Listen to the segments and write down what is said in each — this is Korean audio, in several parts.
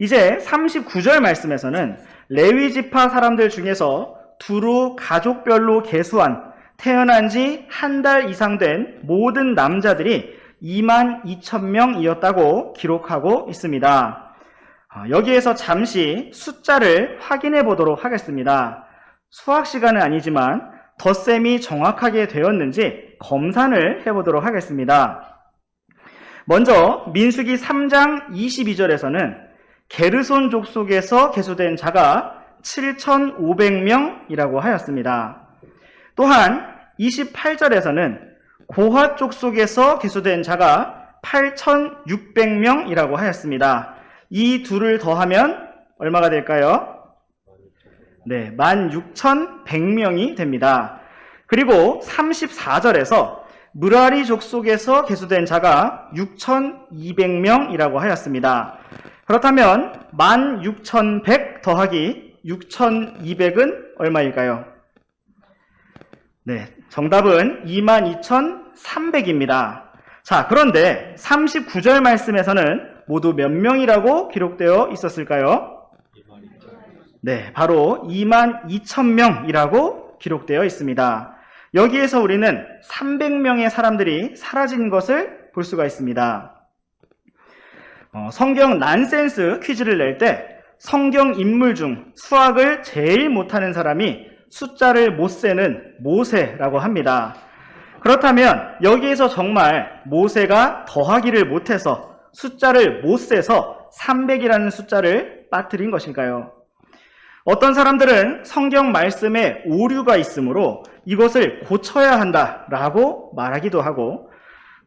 이제 39절 말씀에서는 레위 지파 사람들 중에서 두루 가족별로 계수한 태어난 지 한 달 이상 된 모든 남자들이 22,000명이었다고 기록하고 있습니다. 여기에서 잠시 숫자를 확인해 보도록 하겠습니다. 수학 시간은 아니지만 덧셈이 정확하게 되었는지 검산을 해보도록 하겠습니다. 먼저 민수기 3장 22절에서는 게르손 족속에서 계수된 자가 7,500명이라고 하였습니다. 또한 28절에서는 고핫 족속에서 계수된 자가 8,600명이라고 하였습니다. 이 둘을 더하면 얼마가 될까요? 네, 16,100명이 됩니다. 그리고 34절에서 무라리 족속에서 계수된 자가 6,200명이라고 하였습니다. 그렇다면 16,100 더하기 6,200은 얼마일까요? 네, 정답은 22,300입니다. 자, 그런데 39절 말씀에서는 모두 몇 명이라고 기록되어 있었을까요? 네, 바로 22,000명이라고 기록되어 있습니다. 여기에서 우리는 300명의 사람들이 사라진 것을 볼 수가 있습니다. 성경 난센스 퀴즈를 낼 때 성경 인물 중 수학을 제일 못하는 사람이 숫자를 못 세는 모세라고 합니다. 그렇다면 여기에서 정말 모세가 더하기를 못해서 숫자를 못 세서 300이라는 숫자를 빠뜨린 것일까요? 어떤 사람들은 성경 말씀에 오류가 있으므로 이것을 고쳐야 한다라고 말하기도 하고,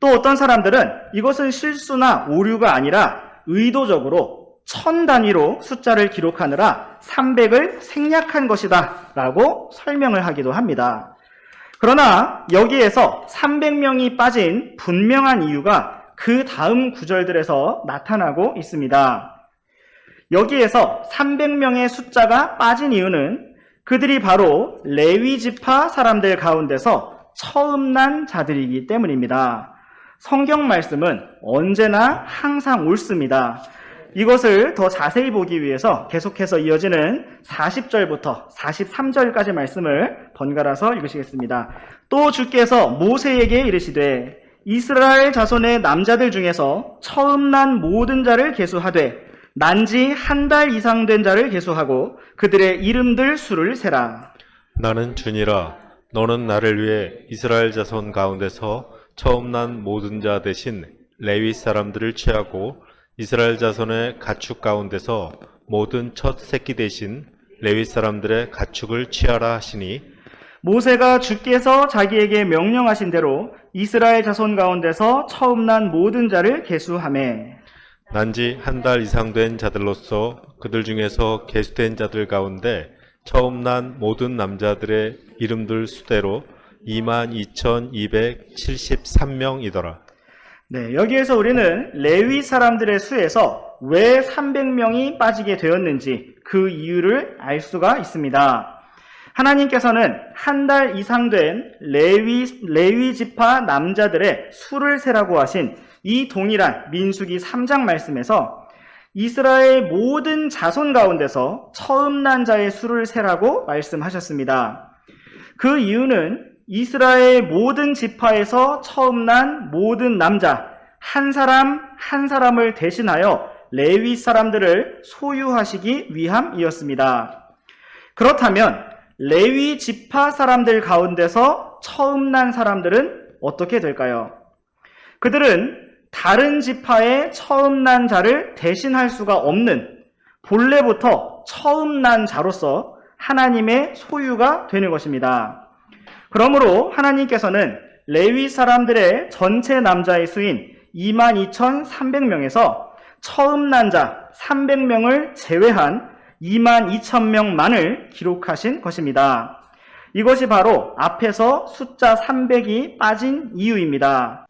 또 어떤 사람들은 이것은 실수나 오류가 아니라 의도적으로 1000 단위로 숫자를 기록하느라 300을 생략한 것이다 라고 설명을 하기도 합니다. 그러나 여기에서 300명이 빠진 분명한 이유가 그 다음 구절들에서 나타나고 있습니다. 여기에서 300명의 숫자가 빠진 이유는 그들이 바로 레위 지파 사람들 가운데서 처음 난 자들이기 때문입니다. 성경 말씀은 언제나 항상 옳습니다. 이것을 더 자세히 보기 위해서 계속해서 이어지는 40절부터 43절까지 말씀을 번갈아서 읽으시겠습니다. 또 주께서 모세에게 이르시되 이스라엘 자손의 남자들 중에서 처음 난 모든 자를 계수하되 난 지 한 달 이상 된 자를 계수하고 그들의 이름들 수를 세라. 나는 주니라. 너는 나를 위해 이스라엘 자손 가운데서 처음 난 모든 자 대신 레위 사람들을 취하고 이스라엘 자손의 가축 가운데서 모든 첫 새끼 대신 레위 사람들의 가축을 취하라 하시니, 모세가 주께서 자기에게 명령하신 대로 이스라엘 자손 가운데서 처음 난 모든 자를 계수하매 난 지 한 달 이상 된 자들로서 그들 중에서 계수된 자들 가운데 처음 난 모든 남자들의 이름들 수대로 22,273명이더라. 네, 여기에서 우리는 레위 사람들의 수에서 왜 300명이 빠지게 되었는지 그 이유를 알 수가 있습니다. 하나님께서는 한 달 이상 된 레위 지파 남자들의 수를 세라고 하신 이 동일한 민수기 3장 말씀에서 이스라엘 모든 자손 가운데서 처음 난 자의 수를 세라고 말씀하셨습니다. 그 이유는 이스라엘 모든 지파에서 처음 난 모든 남자 한 사람 한 사람을 대신하여 레위 사람들을 소유하시기 위함이었습니다. 그렇다면 레위 지파 사람들 가운데서 처음 난 사람들은 어떻게 될까요? 그들은 다른 지파의 처음 난 자를 대신할 수가 없는 본래부터 처음 난 자로서 하나님의 소유가 되는 것입니다. 그러므로 하나님께서는 레위 사람들의 전체 남자의 수인 22,300명에서 처음 난 자 300명을 제외한 22,000명만을 기록하신 것입니다. 이것이 바로 앞에서 숫자 300이 빠진 이유입니다.